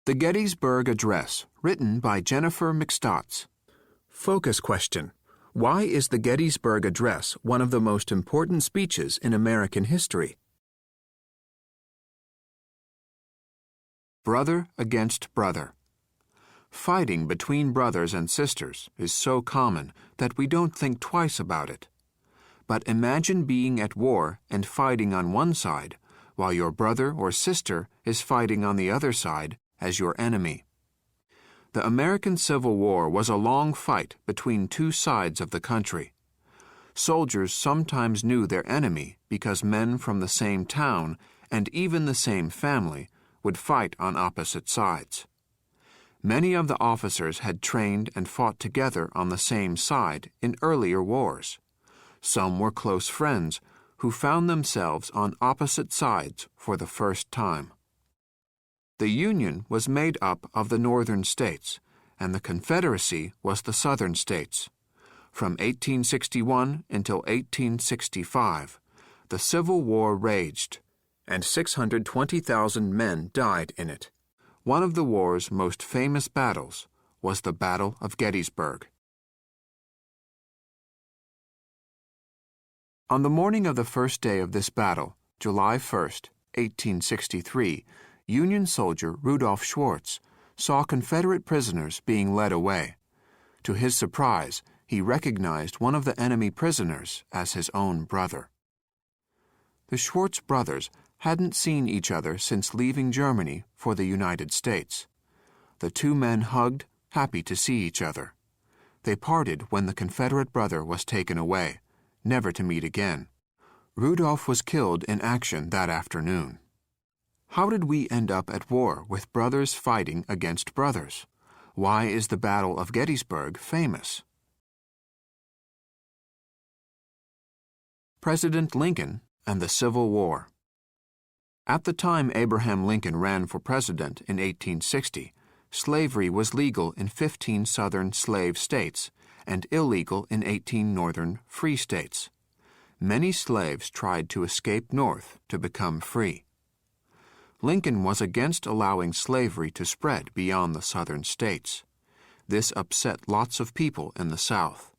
The Gettysburg Address, written by Jennifer McStotts. Focus question. Why is the Gettysburg Address one of the most important speeches in American history? Brother against brother. Fighting between brothers and sisters is so common that we don't think twice about it. But imagine being at war and fighting on one side, while your brother or sister is fighting on the other side as your enemy. The American Civil War was a long fight between two sides of the country. Soldiers sometimes knew their enemy because men from the same town and even the same family would fight on opposite sides. Many of the officers had trained and fought together on the same side in earlier wars. Some were close friends who found themselves on opposite sides for the first time. The Union was made up of the northern states, and the Confederacy was the southern states. From 1861 until 1865, the Civil War raged, and 620,000 men died in it. One of the war's most famous battles was the Battle of Gettysburg. On the morning of the first day of this battle, July 1st, 1863, Union soldier Rudolph Schwartz saw Confederate prisoners being led away. To his surprise, he recognized one of the enemy prisoners as his own brother. The Schwartz brothers hadn't seen each other since leaving Germany for the United States. The two men hugged, happy to see each other. They parted when the Confederate brother was taken away, never to meet again. Rudolph was killed in action that afternoon. How did we end up at war with brothers fighting against brothers? Why is the Battle of Gettysburg famous? President Lincoln and the Civil War. At the time Abraham Lincoln ran for president in 1860, slavery was legal in 15 southern slave states and illegal in 18 northern free states. Many slaves tried to escape north to become free. Lincoln was against allowing slavery to spread beyond the southern states. This upset lots of people in the South.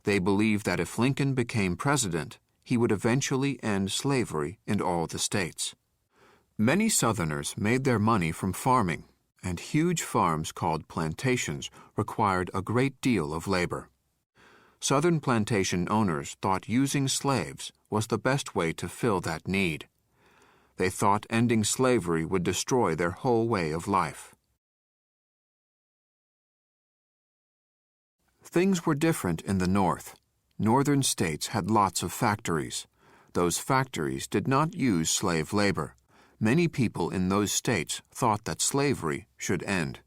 They believed that if Lincoln became president, he would eventually end slavery in all the states. Many Southerners made their money from farming, and huge farms called plantations required a great deal of labor. Southern plantation owners thought using slaves was the best way to fill that need. They thought ending slavery would destroy their whole way of life. Things were different in the North. Northern states had lots of factories. Those factories did not use slave labor. Many people in those states thought that slavery should end.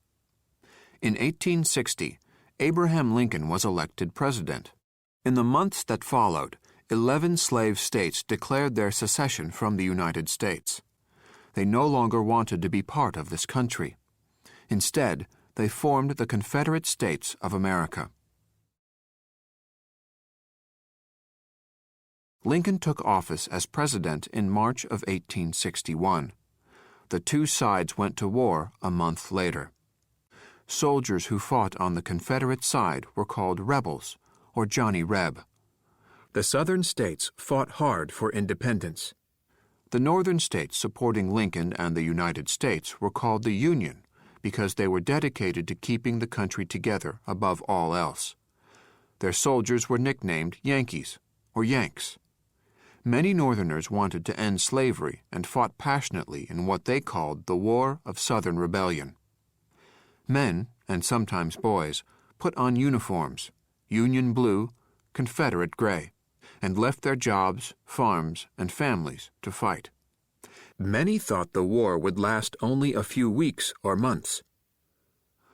In 1860, Abraham Lincoln was elected president. In the months that followed, 11 slave states declared their secession from the United States. They no longer wanted to be part of this country. Instead, they formed the Confederate States of America. Lincoln took office as president in March of 1861. The two sides went to war a month later. Soldiers who fought on the Confederate side were called rebels, or Johnny Reb. The southern states fought hard for independence. The northern states supporting Lincoln and the United States were called the Union because they were dedicated to keeping the country together above all else. Their soldiers were nicknamed Yankees, or Yanks. Many Northerners wanted to end slavery and fought passionately in what they called the War of Southern Rebellion. Men, and sometimes boys, put on uniforms, Union blue, Confederate gray, and left their jobs, farms, and families to fight. Many thought the war would last only a few weeks or months.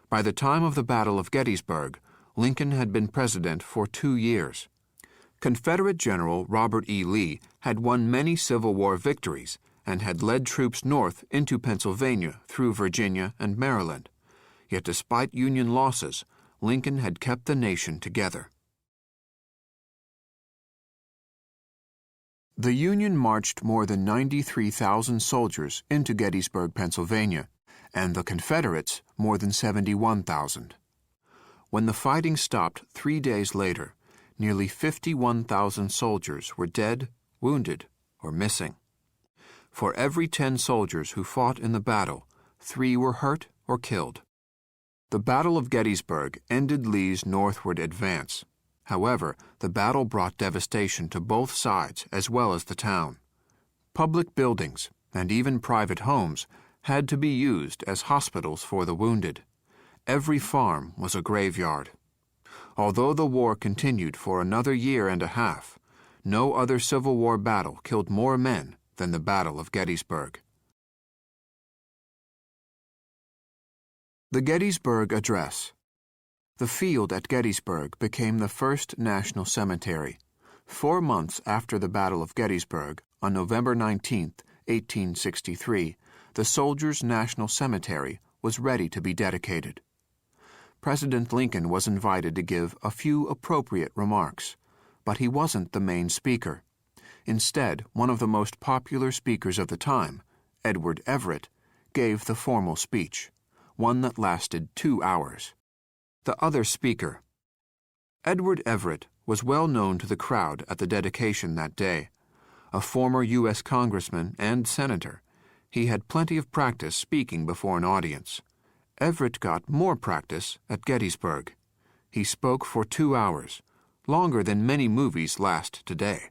By the time of the Battle of Gettysburg, Lincoln had been president for 2 years. Confederate General Robert E. Lee had won many Civil War victories and had led troops north into Pennsylvania through Virginia and Maryland. Yet despite Union losses, Lincoln had kept the nation together. The Union marched more than 93,000 soldiers into Gettysburg, Pennsylvania, and the Confederates more than 71,000. When the fighting stopped 3 days later, nearly 51,000 soldiers were dead, wounded, or missing. For every 10 soldiers who fought in the battle, 3 were hurt or killed. The Battle of Gettysburg ended Lee's northward advance. However, the battle brought devastation to both sides as well as the town. Public buildings, and even private homes, had to be used as hospitals for the wounded. Every farm was a graveyard. Although the war continued for another year and a half, no other Civil War battle killed more men than the Battle of Gettysburg. The Gettysburg Address. The field at Gettysburg became the first national cemetery. 4 months after the Battle of Gettysburg, on November 19, 1863, the Soldiers' National Cemetery was ready to be dedicated. President Lincoln was invited to give a few appropriate remarks, but he wasn't the main speaker. Instead, one of the most popular speakers of the time, Edward Everett, gave the formal speech, one that lasted 2 hours. The other speaker. Edward Everett was well known to the crowd at the dedication that day. A former U.S. congressman and senator, he had plenty of practice speaking before an audience. Everett got more practice at Gettysburg. He spoke for 2 hours, longer than many movies last today.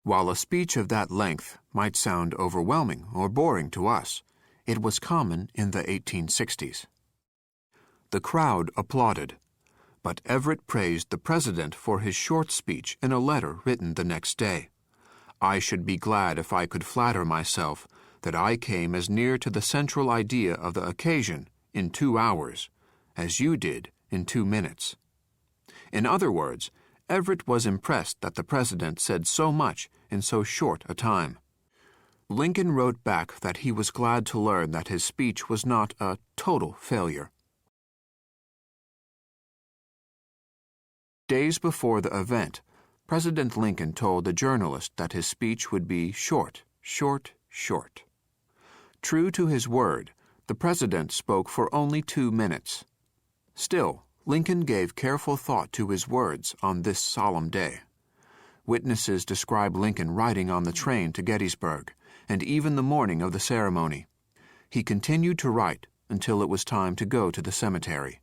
While a speech of that length might sound overwhelming or boring to us, it was common in the 1860s. The crowd applauded, but Everett praised the president for his short speech in a letter written the next day. "I should be glad if I could flatter myself that I came as near to the central idea of the occasion in 2 hours as you did in 2 minutes." In other words, Everett was impressed that the president said so much in so short a time. Lincoln wrote back that he was glad to learn that his speech was not a total failure. Days before the event, President Lincoln told a journalist that his speech would be short, short, short. True to his word, the president spoke for only 2 minutes. Still, Lincoln gave careful thought to his words on this solemn day. Witnesses describe Lincoln riding on the train to Gettysburg, and even the morning of the ceremony. He continued to write until it was time to go to the cemetery.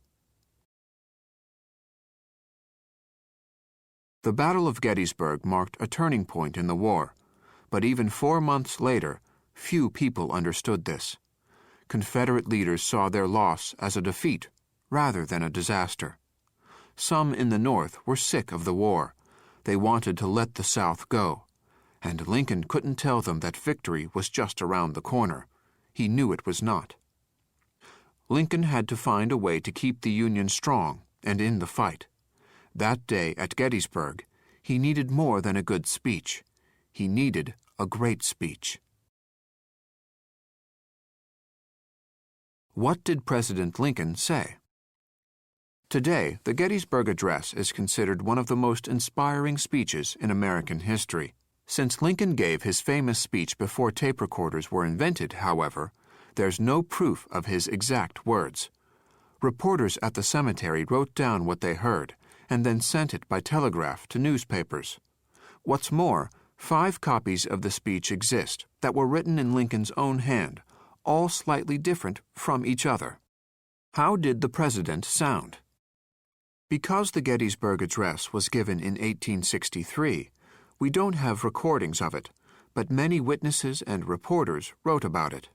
The Battle of Gettysburg marked a turning point in the war, but even 4 months later, few people understood this. Confederate leaders saw their loss as a defeat rather than a disaster. Some in the North were sick of the war. They wanted to let the South go, and Lincoln couldn't tell them that victory was just around the corner. He knew it was not. Lincoln had to find a way to keep the Union strong and in the fight. That day at Gettysburg, he needed more than a good speech. He needed a great speech. What did President Lincoln say? Today, the Gettysburg Address is considered one of the most inspiring speeches in American history. Since Lincoln gave his famous speech before tape recorders were invented, however, there's no proof of his exact words. Reporters at the cemetery wrote down what they heard and then sent it by telegraph to newspapers. What's more, 5 copies of the speech exist that were written in Lincoln's own hand, all slightly different from each other. How did the president sound? Because the Gettysburg Address was given in 1863, we don't have recordings of it, but many witnesses and reporters wrote about it.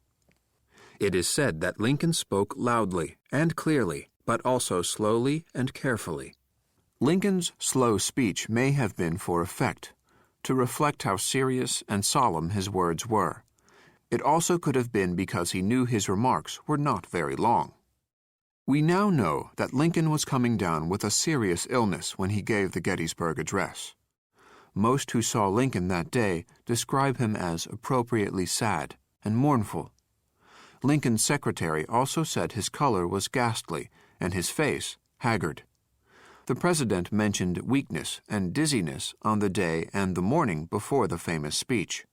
It is said that Lincoln spoke loudly and clearly, but also slowly and carefully. Lincoln's slow speech may have been for effect, to reflect how serious and solemn his words were. It also could have been because he knew his remarks were not very long. We now know that Lincoln was coming down with a serious illness when he gave the Gettysburg Address. Most who saw Lincoln that day describe him as appropriately sad and mournful. Lincoln's secretary also said his color was ghastly and his face haggard. The president mentioned weakness and dizziness on the day and the morning before the famous speech.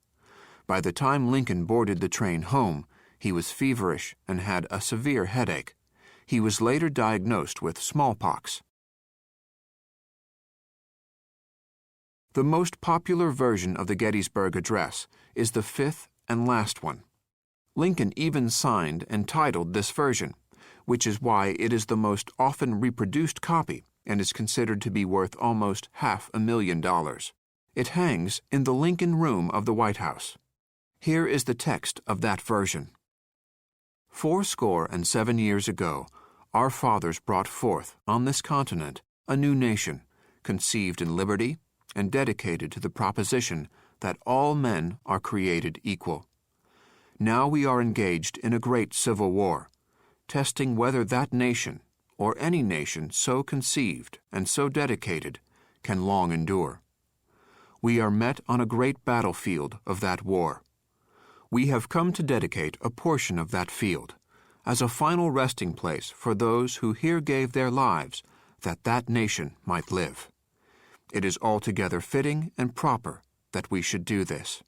By the time Lincoln boarded the train home, He was feverish and had a severe headache. He was later diagnosed with smallpox. The most popular version of the Gettysburg Address is the fifth and last one. Lincoln even signed and titled this version, which is why it is the most often reproduced copy and is considered to be worth almost $500,000. It hangs in the Lincoln Room of the White House. Here is the text of that version. 77 years ago, our fathers brought forth on this continent a new nation, conceived in liberty and dedicated to the proposition that all men are created equal. Now we are engaged in a great civil war, testing whether that nation, or any nation so conceived and so dedicated, can long endure. We are met on a great battlefield of that war. We have come to dedicate a portion of that field as a final resting place for those who here gave their lives that that nation might live. It is altogether fitting and proper that we should do this.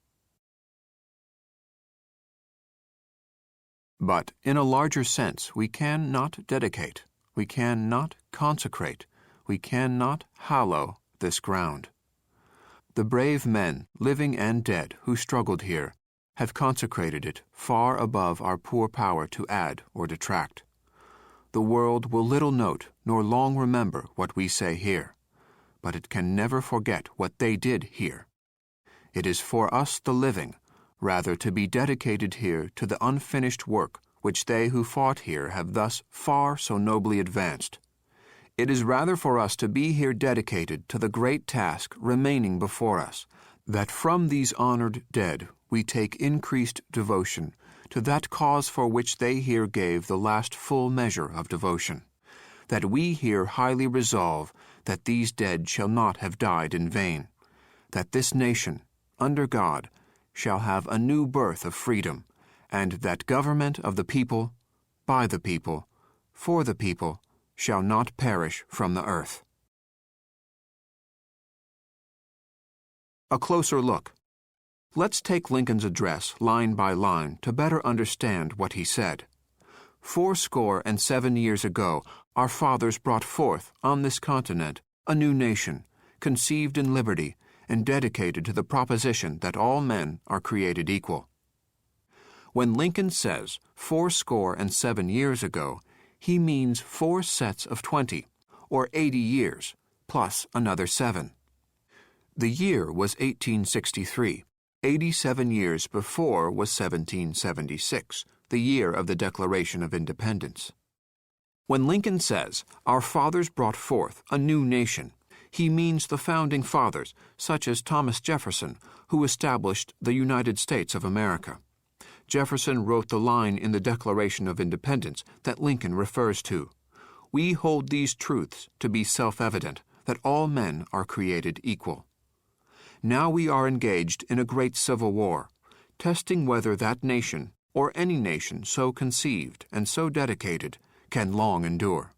But in a larger sense, we can not dedicate, we can not consecrate, we can not hallow this ground. The brave men, living and dead, who struggled here, have consecrated it far above our poor power to add or detract. The world will little note nor long remember what we say here, but it can never forget what they did here. It is for us the living, rather to be dedicated here to the unfinished work which they who fought here have thus far so nobly advanced. It is rather for us to be here dedicated to the great task remaining before us, that from these honored dead we take increased devotion to that cause for which they here gave the last full measure of devotion, that we here highly resolve that these dead shall not have died in vain, that this nation, under God, shall have a new birth of freedom, and that government of the people, by the people, for the people, shall not perish from the earth. A closer look. Let's take Lincoln's address line by line to better understand what he said. 77 years ago, our fathers brought forth on this continent a new nation, conceived in liberty and dedicated to the proposition that all men are created equal. When Lincoln says 77 years ago, he means 4 sets of 20, or 80 years, plus another 7. The year was 1863. 87 years before was 1776, the year of the Declaration of Independence. When Lincoln says, "Our fathers brought forth a new nation," he means the founding fathers, such as Thomas Jefferson, who established the United States of America. Jefferson wrote the line in the Declaration of Independence that Lincoln refers to. We hold these truths to be self-evident, that all men are created equal. Now we are engaged in a great civil war, testing whether that nation, or any nation so conceived and so dedicated, can long endure.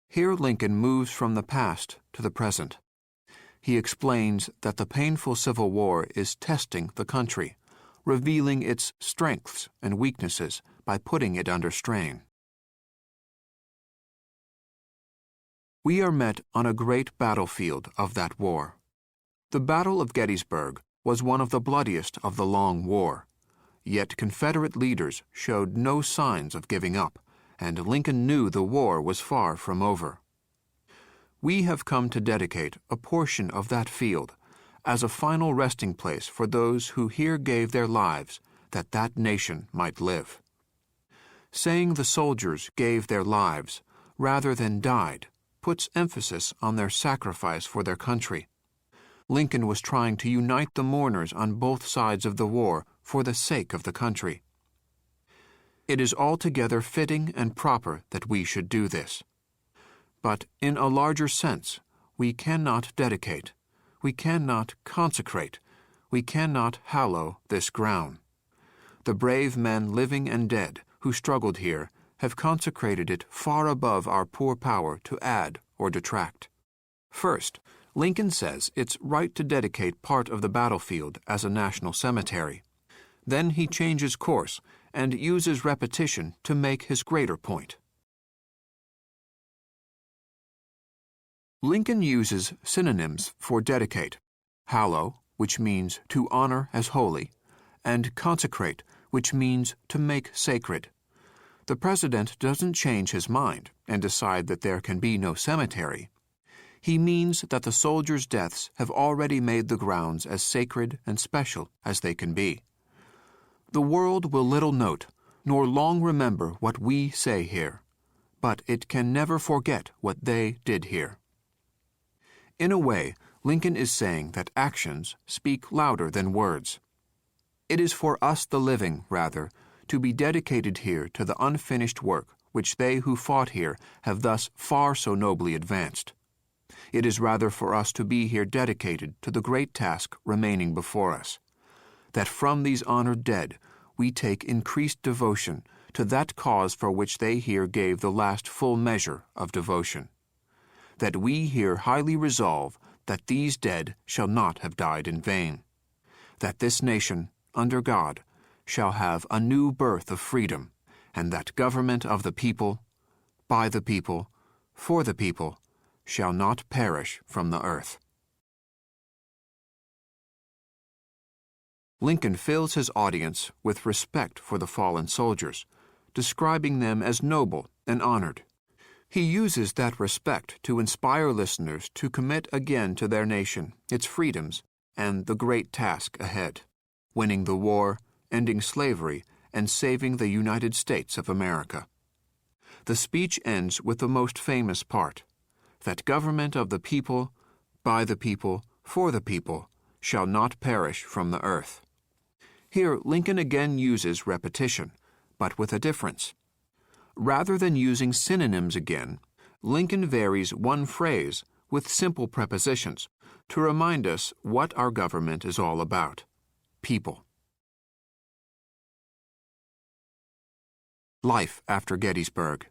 Here Lincoln moves from the past to the present. He explains that the painful Civil War is testing the country, revealing its strengths and weaknesses by putting it under strain. We are met on a great battlefield of that war. The Battle of Gettysburg was one of the bloodiest of the long war, yet Confederate leaders showed no signs of giving up, and Lincoln knew the war was far from over. We have come to dedicate a portion of that field as a final resting place for those who here gave their lives that that nation might live. Saying the soldiers gave their lives rather than died puts emphasis on their sacrifice for their country. Lincoln was trying to unite the mourners on both sides of the war for the sake of the country. It is altogether fitting and proper that we should do this. But in a larger sense, we cannot dedicate, we cannot consecrate, we cannot hallow this ground. The brave men living and dead who struggled here have consecrated it far above our poor power to add or detract. First, Lincoln says it's right to dedicate part of the battlefield as a national cemetery. Then he changes course and uses repetition to make his greater point. Lincoln uses synonyms for dedicate: hallow, which means to honor as holy, and consecrate, which means to make sacred. The president doesn't change his mind and decide that there can be no cemetery. He means that the soldiers' deaths have already made the grounds as sacred and special as they can be. The world will little note, nor long remember what we say here, but it can never forget what they did here. In a way, Lincoln is saying that actions speak louder than words. It is for us the living, rather, to be dedicated here to the unfinished work which they who fought here have thus far so nobly advanced. It is rather for us to be here dedicated to the great task remaining before us, that from these honored dead we take increased devotion to that cause for which they here gave the last full measure of devotion, that we here highly resolve that these dead shall not have died in vain, that this nation, under God, shall have a new birth of freedom, and that government of the people, by the people, for the people, shall not perish from the earth. Lincoln fills his audience with respect for the fallen soldiers, describing them as noble and honored. He uses that respect to inspire listeners to commit again to their nation, its freedoms, and the great task ahead: winning the war, ending slavery, and saving the United States of America. The speech ends with the most famous part: that government of the people, by the people, for the people, shall not perish from the earth. Here Lincoln again uses repetition, but with a difference. Rather than using synonyms again, Lincoln varies one phrase with simple prepositions to remind us what our government is all about: people. Life after Gettysburg.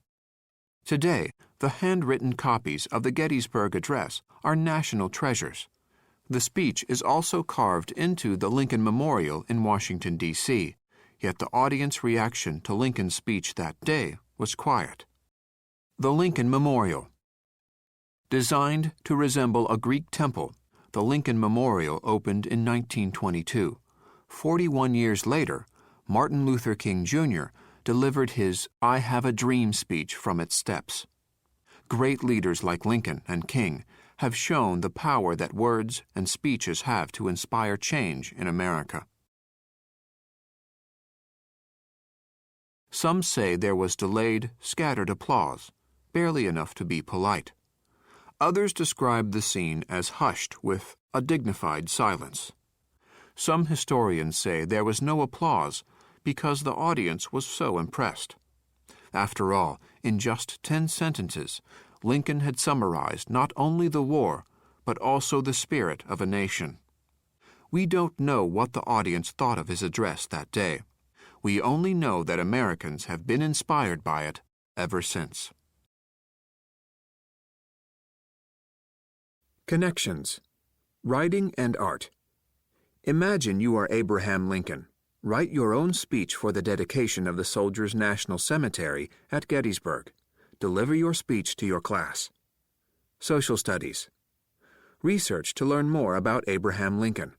Today, the handwritten copies of the Gettysburg Address are national treasures. The speech is also carved into the Lincoln Memorial in Washington, D.C., yet the audience reaction to Lincoln's speech that day was quiet. The Lincoln Memorial. Designed to resemble a Greek temple, the Lincoln Memorial opened in 1922. 41 years later, Martin Luther King, Jr. delivered his "I Have a Dream" speech from its steps. Great leaders like Lincoln and King have shown the power that words and speeches have to inspire change in America. Some say there was delayed, scattered applause, barely enough to be polite. Others describe the scene as hushed with a dignified silence. Some historians say there was no applause because the audience was so impressed. After all, in just 10 sentences, Lincoln had summarized not only the war, but also the spirit of a nation. We don't know what the audience thought of his address that day. We only know that Americans have been inspired by it ever since. Connections. Writing and art. Imagine you are Abraham Lincoln. Write your own speech for the dedication of the Soldiers' National Cemetery at Gettysburg. Deliver your speech to your class. Social Studies. Research to learn more about Abraham Lincoln.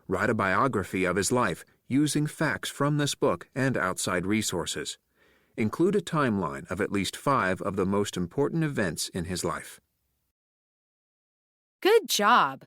Write a biography of his life using facts from this book and outside resources. Include a timeline of at least 5 of the most important events in his life. Good job!